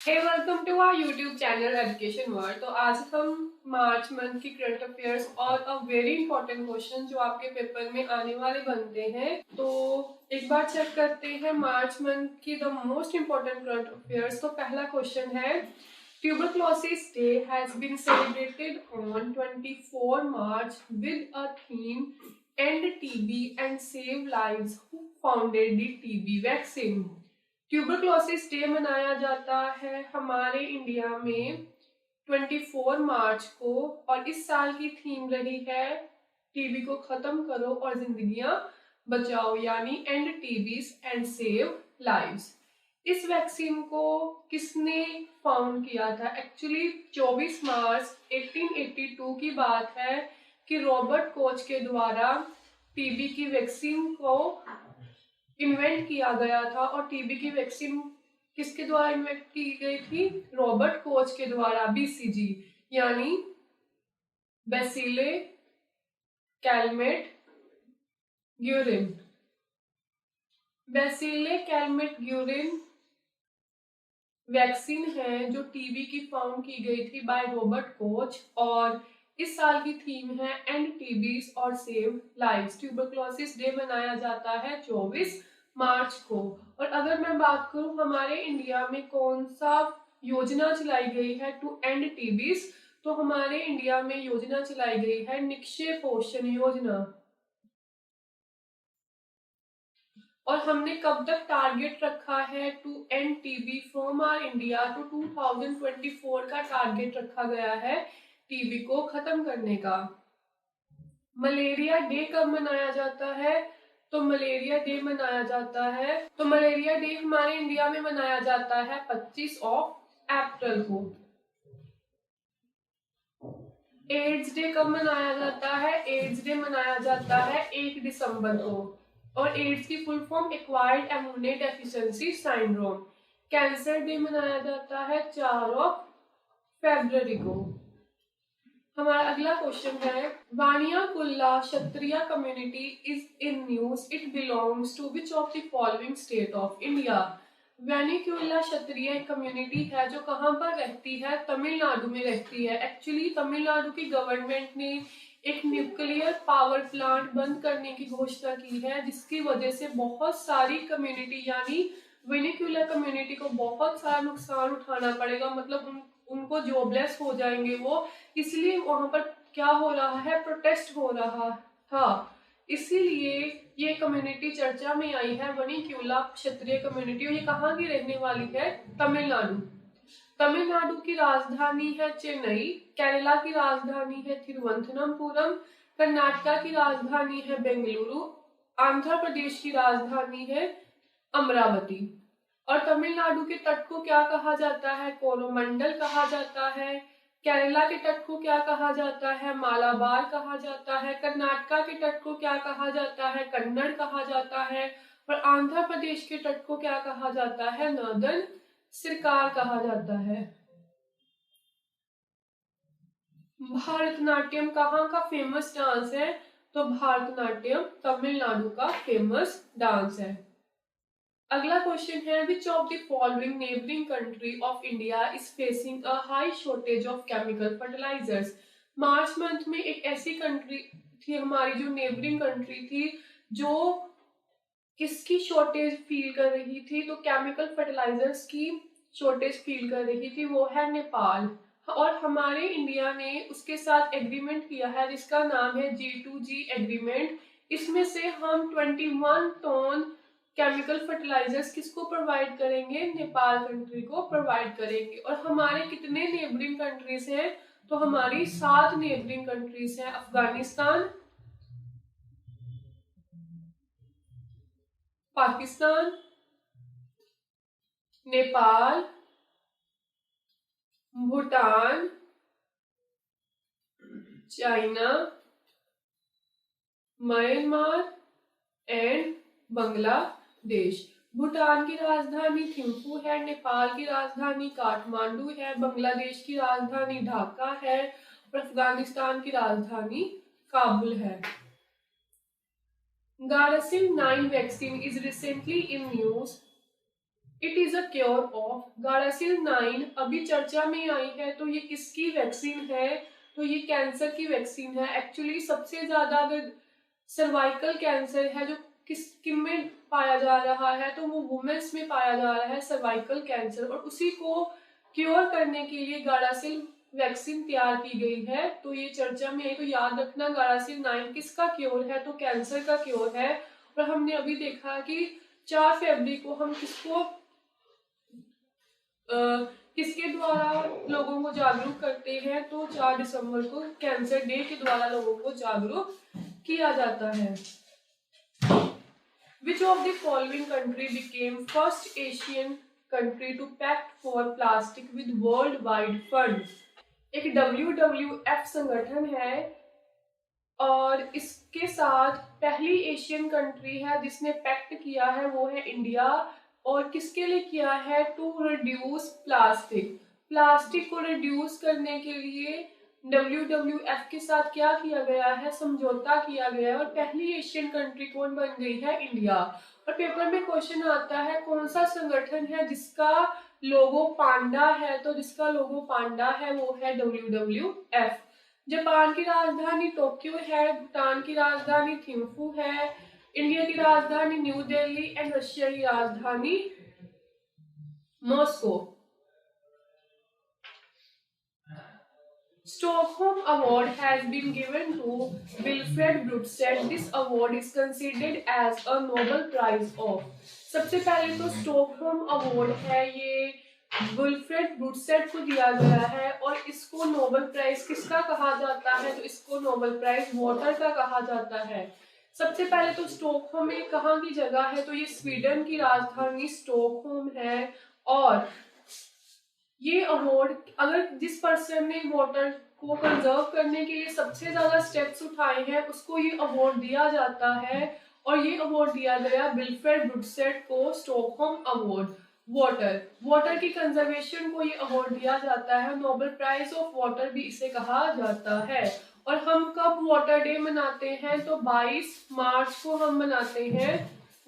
Hey welcome to our YouTube channel education world. तो आज हम मार्च मंथ की करंट अफेयर्स और अ वेरी इंपॉर्टेंट क्वेश्चन जो आपके पेपर में आने वाले बनते हैं, तो एक बार चेक करते हैं मार्च मंथ की the most important current affairs. तो पहला क्वेश्चन है, tuberculosis day has been celebrated on 24 March with a theme and TB and save lives, who founded the TB vaccine. Tuberculosis day मनाया जाता है हमारे इंडिया में 24 मार्च को, और इस साल की थीम रही है टीबी को खत्म करो और जिंदगियां बचाओ, यानी एंड टीबीज एंड सेव लाइव्स। इस वैक्सीन को किसने फाउंड किया था? एक्चुअली 24 मार्च 1882 की बात है कि रॉबर्ट कोच के द्वारा टीबी की वैक्सीन को इन्वेंट किया गया था। और टीबी की वैक्सीन किसके द्वारा इन्वेंट की गई थी? रॉबर्ट कोच के द्वारा, बीसीजी यानी bacille Calmette Guerin. Bacille Calmette Guerin vaccine है जो टीबी की फाउंड की गई थी बाय रॉबर्ट कोच, और इस साल की थीम है एंड टीबीज और सेव लाइव्स। ट्यूबरक्लोसिस डे मनाया जाता है 24 मार्च को। और अगर मैं बात करूं हमारे इंडिया में कौन सा योजना चलाई गई है टू एंड टीबीज, तो हमारे इंडिया में योजना चलाई गई है निक्षय पोषण योजना। और हमने कब तक टारगेट रखा है to end TB from our India, तो 2024 का टारगेट रखा गया है टीबी को खत्म करने का। मलेरिया डे कब मनाया जाता है? तो मलेरिया डे हमारे इंडिया में मनाया जाता है 25 अप्रैल को। एड्स डे कब मनाया जाता है? एड्स डे मनाया जाता है 1 दिसंबर को। और एड्स की full form acquired immuno deficiency syndrome. Cancer day मनाया जाता है 4 फरवरी को। हमारा अगला क्वेश्चन है, Vanniya Kula Kshatriya community is in news, it belongs to which of the following state of India? Vanniyakula Kshatriya community है जो कहाँ पर रहती है? तमिलनाडु में रहती है। एक्चुअली तमिलनाडु की गवर्नमेंट ने एक न्यूक्लियर पावर प्लांट बंद करने की घोषणा की है, जिसकी वजह से बहुत सारी कम्युनिटी यानी वेनिकुलर कम्युनिटी को बहुत सारा नुकसान उठाना पड़ेगा, मतलब उनको जॉबलेस हो जाएंगे वो। इसलिए वहां पर क्या हो रहा है, प्रोटेस्ट हो रहा था। इसीलिए ये कम्युनिटी चर्चा में आई है, वनिक्यूला क्षत्रिय कम्युनिटी। और ये कहाँ की रहने वाली है? तमिलनाडु। तमिलनाडु की राजधानी है चेन्नई, केरला की राजधानी है तिरुवनंतपुरम, कर्नाटका की राजधानी है बेंगलुरु, आंध्र प्रदेश की राजधानी है अमरावती। और तमिलनाडु के तट को क्या कहा जाता है? कोरोमंडल कहा जाता है। केरला के तट को क्या कहा जाता है? मालाबार कहा जाता है। कर्नाटका के तट को क्या कहा जाता है? कन्नड़ कहा जाता है। और आंध्र प्रदेश के तट को क्या कहा जाता है? नॉर्दर्न सिरकार कहा जाता है। भारतनाट्यम कहाँ का फेमस डांस है? तो भारतनाट्यम तमिलनाडु का फेमस डांस है। अगला क्वेश्चन है, which of the following neighbouring country of India is facing a high shortage of chemical fertilizers? March month में एक ऐसी कंट्री थी हमारी जो नेबरिंग कंट्री थी जो किसकी शॉर्टेज फील कर रही थी? तो केमिकल फर्टिलाइजर्स की शॉर्टेज फील कर रही थी, वो है नेपाल। और हमारे इंडिया ने उसके साथ एग्रीमेंट किया है जिसका नाम है G2G एग्रीमेंट। इसमें से हम 21 टन केमिकल फर्टिलाइजर्स किसको प्रोवाइड करेंगे? नेपाल कंट्री को प्रोवाइड करेंगे। और हमारे कितने नेबरिंग कंट्रीज हैं? तो हमारी 7 नेबरिंग कंट्रीज हैं, Afghanistan, Pakistan, Nepal, Bhutan, China, Myanmar and Bangladesh. Bhutan की राजधानी थिम्पू है, नेपाल की राजधानी काठमांडू है, बांग्लादेश की राजधानी ढाका है, और अफगानिस्तान की राजधानी काबुल है। Gardasil 9 vaccine is recently in news, it is a cure of Gardasil 9 अभी चर्चा में आई है, तो ये किसकी वैक्सीन है? तो ये कैंसर की वैक्सीन है। एक्चुअली सबसे ज्यादा अगर सर्वाइकल कैंसर है जो किन में पाया जा रहा है, तो वो वुमेन्स में पाया जा रहा है सर्वाइकल कैंसर, और उसी को क्योर करने के लिए गारासिल वैक्सीन तैयार की गई है। तो ये चर्चा में है, तो याद रखना गारासिल 9 किसका क्योर है? तो कैंसर का क्योर है। और हमने अभी देखा कि 4 फरवरी को हम किसके द्वारा लोगों को जागरूक करते हैं? तो 4 दिसंबर को कैंसर डे के द्वारा लोगों को जागरूक किया जाता है। Which of the following country became first Asian country to pact for plastic with worldwide fund? एक WWF संगठन है और इसके साथ पहली एशियन कंट्री है जिसने पैक्ट किया है, वो है इंडिया। और किसके लिए किया है? To reduce plastic. प्लास्टिक को रिड्यूस करने के लिए WWF के साथ क्या किया गया है? समझौता किया गया है। और पहली एशियन कंट्री कौन बन गई है? इंडिया। और पेपर में क्वेश्चन आता है कौन सा संगठन है जिसका लोगो पांडा है? तो जिसका लोगो पांडा है वो है WWF। जापान की राजधानी टोक्यो है, भूटान की राजधानी थिम्फू है, इंडिया की राजधानी न्यू दिल्ली एंड रशिया की राजधानी Moscow. Stockholm Award has been given to Wilfred Brutstedt. This award is considered as a Nobel Prize of. सबसे पहले तो स्टॉकहोम अवार्ड है, ये विल्फ्रेड ब्रूटसेट को दिया गया है। और इसको नोबेल प्राइज किसका कहा जाता है? तो इसको नोबेल प्राइज वाटर का कहा जाता है। सबसे पहले तो स्टॉकहोम में कहाँ की जगह है? तो ये स्वीडन की राजधानी स्टॉकहोम है। और ये अवार्ड अगर जिस पर्सन ने वाटर को कंजर्व करने के लिए सबसे ज्यादा स्टेप्स उठाए हैं उसको ये अवार्ड दिया जाता है। और ये अवार्ड दिया गया विल्फ्रेड ब्रूटसेट को, स्टॉकहोम अवार्ड वाटर की कंजर्वेशन को ये अवार्ड दिया जाता है। नोबेल प्राइज ऑफ वाटर भी इसे कहा जाता है। और हम कब वाटर डे मनाते हैं? तो 22 मार्च को हम मनाते हैं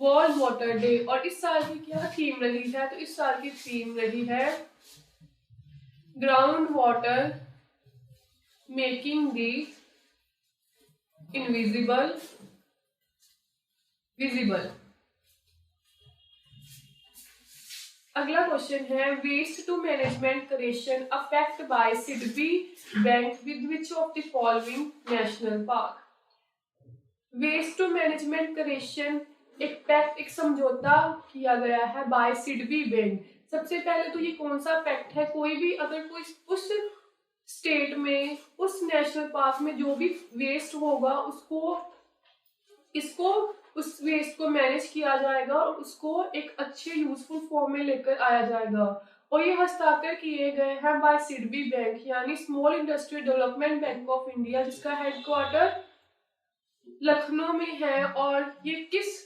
वर्ल्ड वाटर डे। और इस साल की क्या थीम रही है? तो इस साल की थीम रही है ground water making the invisible visible. अगला क्वेश्चन है waste to management correction affect by SIDBI bank with which of the following national park? Waste to management correction एक पैक्ट, एक समझौता किया गया है बाय सिडबी बैंक। सबसे पहले तो ये कौन सा पैक्ट है? कोई भी अगर कोई उस स्टेट में, उस नेशनल पार्क में जो भी वेस्ट होगा उस वेस्ट को मैनेज किया जाएगा और उसको एक अच्छे यूजफुल फॉर्म में लेकर आया जाएगा। और ये हस्ताक्षर किए गए हैं बाय सिडबी बैंक यानी small industry development bank of India, जिसका हेडक्वार्टर लखनऊ में है। और ये किस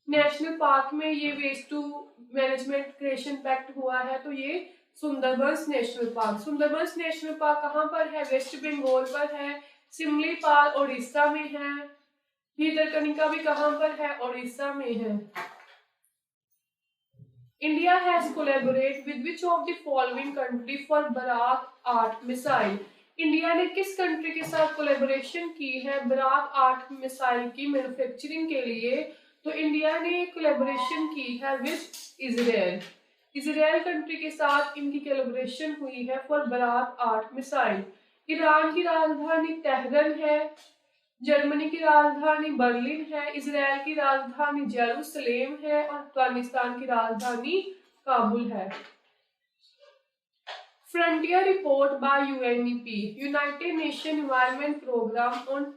नेशनल पार्क में ये waste to management creation pact हुआ है? तो ये Sundarbans national park. Sundarbans national park कहाँ पर है? वेस्ट बंगाल पर है। सिमलीपाल उड़ीसा में है। भीतरकनिका भी कहाँ पर है? उड़ीसा में है। India has collaborate with which of the following country for Barak 8 missile? India ने किस कंट्री के साथ कोलैबोरेशन की है बराक 8 मिसाइल की मैन्युफैक्चरिंग के लिए? तो इंडिया ने कोलैबोरेशन की है विद इजराइल। इजराइल कंट्री के साथ इनकी कोलैबोरेशन हुई है फॉर बराक 8 मिसाइल। ईरान की राजधानी तेहरान है। जर्मनी की राजधानी बर्लिन है। इजराइल की राजधानी जेरूसलेम है। और अफगानिस्तान की राजधानी काबुल है। Frontier report by UNEP United Nation environment programme on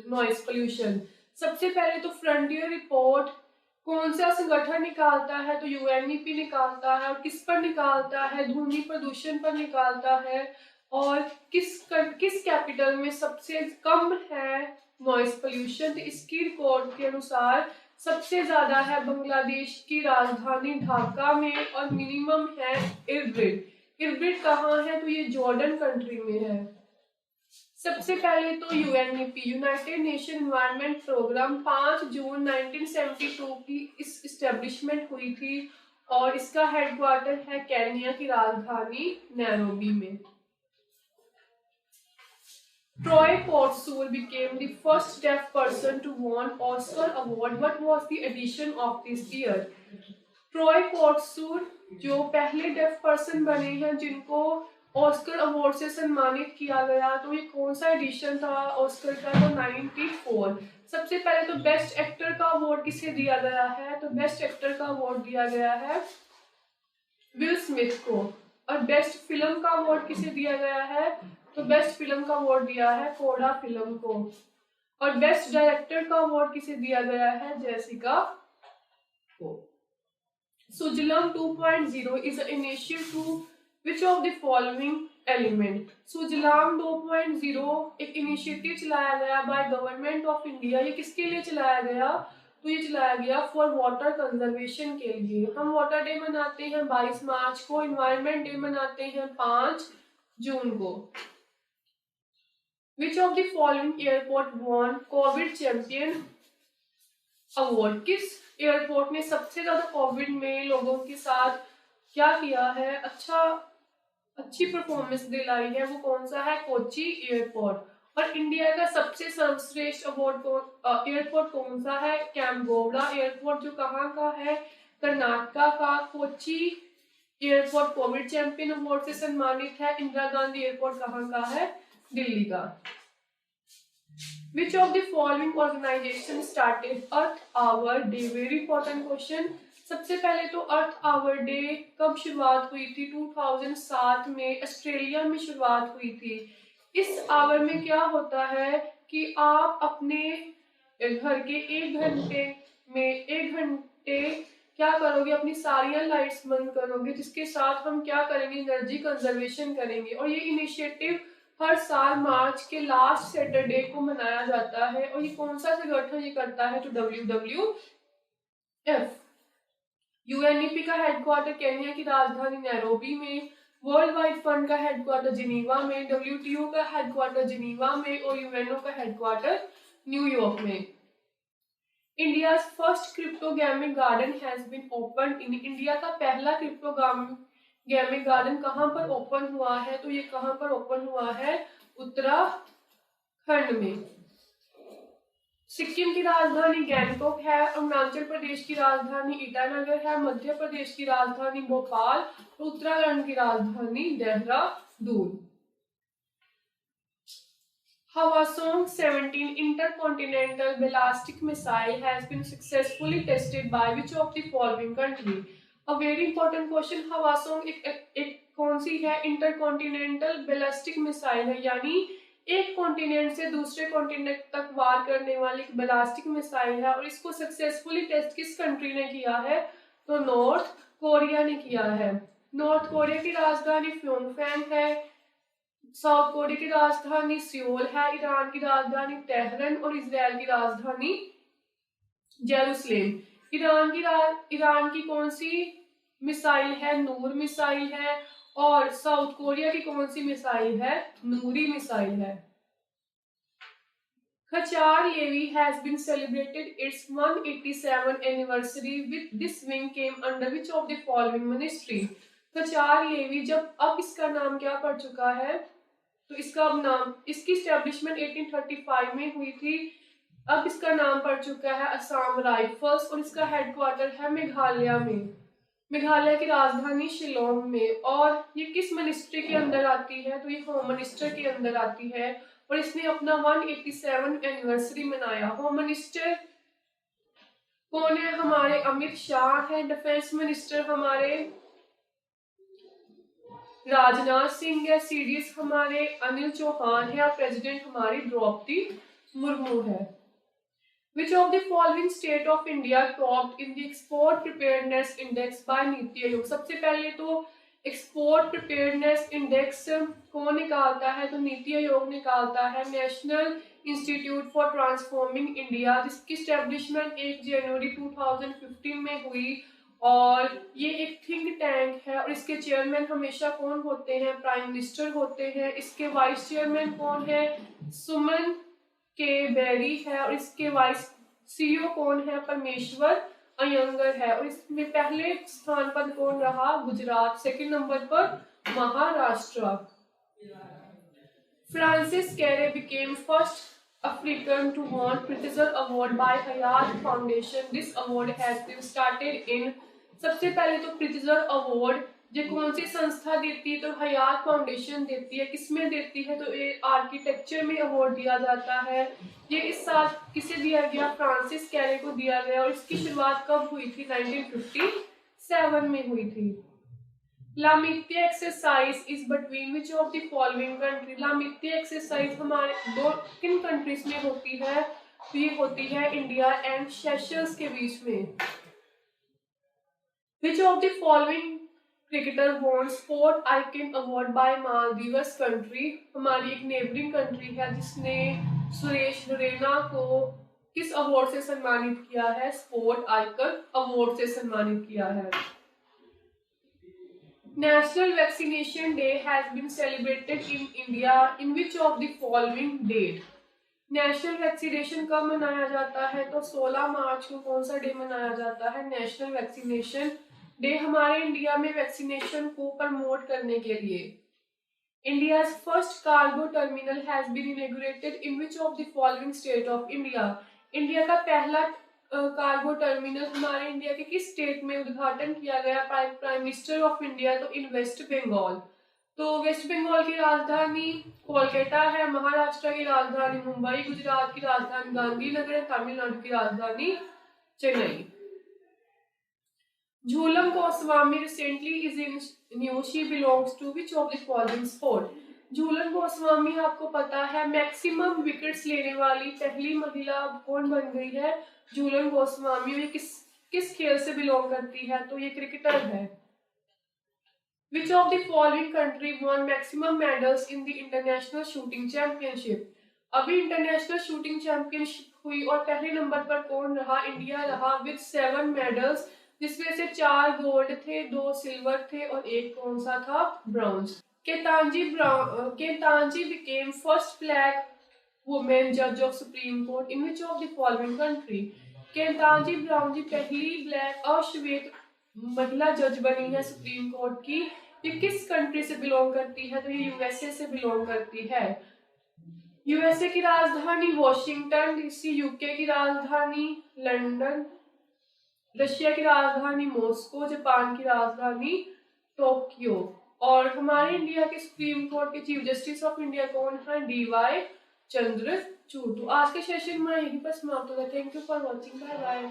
noise pollution. सबसे पहले तो फ्रंटियर रिपोर्ट कौन सा संगठन निकालता है? तो UNEP निकालता है। और किस पर निकालता है? ध्वनि प्रदूषण पर निकालता है। और किस कैपिटल में सबसे कम है नॉइज पोल्यूशन? तो इसकी रिपोर्ट के अनुसार सबसे ज्यादा है बांग्लादेश की राजधानी ढाका में और मिनिमम है इरबिड। इरबिड कहाँ है? तो ये जॉर्डन कंट्री में है। सबसे पहले तो UNEP United Nation environment programme 5 June 1972 की इस इस्टेब्लिशमेंट हुई थी। और इसका हेडक्वार्टर है केन्या की राजधानी नैरोबी में। Troy Kotsur became the first deaf person to win Oscar award. What was the edition of this year? Troy Kotsur जो पहले डेफ पर्सन बने हैं जिनको ऑस्कर अवार्ड से सम्मानित किया गया, तो ये कौन सा एडिशन था ऑस्कर का? तो 94। सबसे पहले तो बेस्ट एक्टर का अवार्ड किसे दिया गया है? तो बेस्ट एक्टर का अवार्ड दिया गया है विल स्मिथ को। और बेस्ट फिल्म का अवार्ड किसे दिया गया है? तो बेस्ट फिल्म का अवार्ड दिया है कोडा फिल्म को। और बेस्ट डायरेक्टर का अवार्ड किसे दिया गया है? जेसिका को। Sujalam 2.0 is an initiative to which of the following element? Sujalam 2.0 एक इनिशिएटिव चलाया गया बाय गवर्नमेंट ऑफ इंडिया। ये किसके लिए चलाया गया? तो ये चलाया गया फॉर वाटर कंजर्वेशन के लिए। हम वाटर डे मनाते हैं 22 मार्च को, इन्वायरमेंट डे मनाते हैं 5 जून को। Which of the following airport won Covid champion award? किस एयरपोर्ट ने सबसे ज्यादा कोविड में लोगों के साथ क्या किया है, अच्छी परफॉर्मेंस दिलाई है, वो कौन सा है? कोची एयरपोर्ट। और इंडिया का सबसे सर्वश्रेष्ठ अवार्ड एयरपोर्ट कौन सा है? कैम्बोवला एयरपोर्ट, जो कहाँ का है? कर्नाटका का। Kochi airport Covid champion award से सम्मानित है। इंदिरा गांधी एयरपोर्ट कहाँ का है? दिल्ली का। Which of the following organization started Earth Hour Day? Very important question. सबसे पहले तो अर्थ आवर डे कब शुरुआत हुई थी? 2007 में ऑस्ट्रेलिया में शुरुआत हुई थी। इस आवर में क्या होता है कि आप अपने घर के 1 घंटे में 1 घंटे क्या करोगे? अपनी सारी लाइट्स बंद करोगे, जिसके साथ हम क्या करेंगे? एनर्जी कंजर्वेशन करेंगे। और ये इनिशिएटिव हर साल मार्च के लास्ट सैटरडे को मनाया जाता है। और ये कौन सा संगठन ये करता है? तो WWF। UNEP का हेडक्वार्टर केन्या की राजधानी नैरोबी में। वर्ल्ड वाइड फंड का हेडक्वार्टर जिनीवा में। WTO का हेडक्वार्टर जिनीवा में। और UNO का हेडक्वार्टर न्यूयॉर्क में। India first cryptogamic garden has been open in. India का पहला क्रिप्टोगैमिक गार्डन कहाँ पर ओपन हुआ है? तो ये कहाँ पर ओपन हुआ है? उत्तराखंड में। सिक्किम की राजधानी गैंगटॉक है। अरुणाचल प्रदेश की राजधानी ईटानगर है। मध्य प्रदेश की राजधानी भोपाल। और उत्तराखंड की राजधानी Dehradun. Hwasong 17 intercontinental ballistic missile has been successfully tested by which of the following country? A very important question. Hwasong एक कौन सी है? इंटरकॉन्टिनेंटल बैलिस्टिक मिसाइल है, यानी एक कॉन्टिनेंट से दूसरे कॉन्टिनेंट तक वार करने वाली बैलिस्टिक मिसाइल है। और इसको सक्सेसफुली टेस्ट किस कंट्री ने किया है? तो नॉर्थ कोरिया ने किया है। नॉर्थ कोरिया की राजधानी प्योंगयांग है। साउथ कोरिया की राजधानी सियोल है। ईरान की राजधानी तेहरान। और इजराइल की राजधानी जेरूसलेम। ईरान की कौन सी मिसाइल है? नूर मिसाइल है। और साउथ कोरिया की कौन सी मिसाइल है? नूरी मिसाइल है। Khachar Levy has been celebrated its 187th anniversary with this wing came under which of the following ministry? खचार लेवी जब अब इसका नाम क्या पड़ चुका है? तो इसका अब नाम, इसकी स्टैब्लिशमेंट 1835 में हुई थी। अब इसका नाम पड़ चुका है असम राइफल्स। और इसका हेडक्वार्टर है मेघालय में। मेघालय की राजधानी शिलोंग में। और ये किस मिनिस्ट्री के अंदर आती है? तो ये होम मिनिस्टर के अंदर आती है। और इसने अपना 187 एनिवर्सरी मनाया। होम मिनिस्टर कौन है? हमारे अमित शाह है। डिफेंस मिनिस्टर हमारे राजनाथ सिंह है। सीडीएस हमारे अनिल चौहान है। और प्रेसिडेंट हमारी द्रौपदी मुर्मू है। Which of the following state of India topped in the export preparedness index by NITI Aayog? सबसे पहले तो एक्सपोर्ट प्रिपेयर्डनेस इंडेक्स कौन निकालता है? तो नीति आयोग निकालता है। National institute for transforming India, जिसकी स्टैब्लिशमेंट 1 जनवरी 2015 में हुई। और ये एक थिंक टैंक है। और इसके चेयरमैन हमेशा कौन होते हैं? प्राइम मिनिस्टर होते हैं। इसके वाइस चेयरमैन कौन है? सुमन के बेरी है। और इसके वाइस CEO कौन है? परमेश्वर अयंगर है। और इसमें पहले स्थान पर कौन रहा? गुजरात। सेकंड नंबर पर Maharashtra. Francis Carey became first African to win Pulitzer Award by Hayat Foundation. This award has been started in सबसे पहले तो प्रिट्जर अवार्ड जो कौन सी संस्था देती है? तो हयात फाउंडेशन देती है। किसमें देती है? तो ये आर्किटेक्चर में अवार्ड दिया जाता है। ये इस साल किसे दिया गया? फ्रांसिस कैरे को दिया गया। और इसकी शुरुआत कब हुई थी? 1957 में हुई थी। Lamitiye exercise is between which of the following country? Lamitiye exercise हमारे दो किन कंट्रीज में होती है? तो ये होती है इंडिया एंड सेशल्स के बीच में। Which of the following cricketer won sport icon award by Maldives country? हमारी एक नेबरिंग कंट्री है जिसने सुरेश रैना को किस अवार्ड से सम्मानित किया है? स्पोर्ट आइकन अवार्ड से सम्मानित किया है। National Vaccination Day has been celebrated in India in which of the following date? National vaccination कब मनाया जाता है? तो 16 मार्च को कौन सा डे मनाया जाता है? National vaccination day. हमारे इंडिया में वैक्सीनेशन को प्रमोट करने के लिए India's first cargo terminal has been inaugurated in which of the following state of India? India का पहला कार्गो टर्मिनल हमारे इंडिया के किस स्टेट में उद्घाटन किया गया? प्राइम मिनिस्टर ऑफ इंडिया, तो इन वेस्ट बंगाल। तो वेस्ट बंगाल की राजधानी कोलकाता है, महाराष्ट्र की राजधानी मुंबई, गुजरात की राजधानी गांधीनगर, तमिलनाडु की राजधानी Chennai. Jhulan Goswami recently is in news, she belongs to which of the following sport? Jhulan Goswami आपको पता है मैक्सिमम विकेट्स लेने वाली पहली महिला कौन बन गई है? झूलन गोस्वामी। ये किस खेल से बिलोंग करती है? तो ये क्रिकेटर है। Which of the following country won maximum medals in the international shooting championship? अभी इंटरनेशनल शूटिंग चैंपियनशिप हुई और पहले नंबर पर कौन रहा? इंडिया रहा विद 7 मेडल्स, जिसमें से 4 गोल्ड थे, 2 सिल्वर थे और एक कौन सा था? Bronze. केतांजी became first black woman judge of Supreme Court in which of the following country? Ketanji Brown ji पहली ब्लैक अश्वेत महिला जज बनी है सुप्रीम कोर्ट की। ये किस कंट्री से बिलोंग करती है? तो ये यूएसए से बिलोंग करती है। यूएसए की राजधानी वॉशिंगटन डीसी, यूके की राजधानी लंदन, रशिया की राजधानी मॉस्को, जापान की राजधानी टोक्यो। और हमारे इंडिया के सुप्रीम कोर्ट के चीफ जस्टिस ऑफ इंडिया कौन है? DY चंद्रचूड़। तो आज के सेशन में यहीं पर समाप्त होगा। Thank you for watching. Bye bye.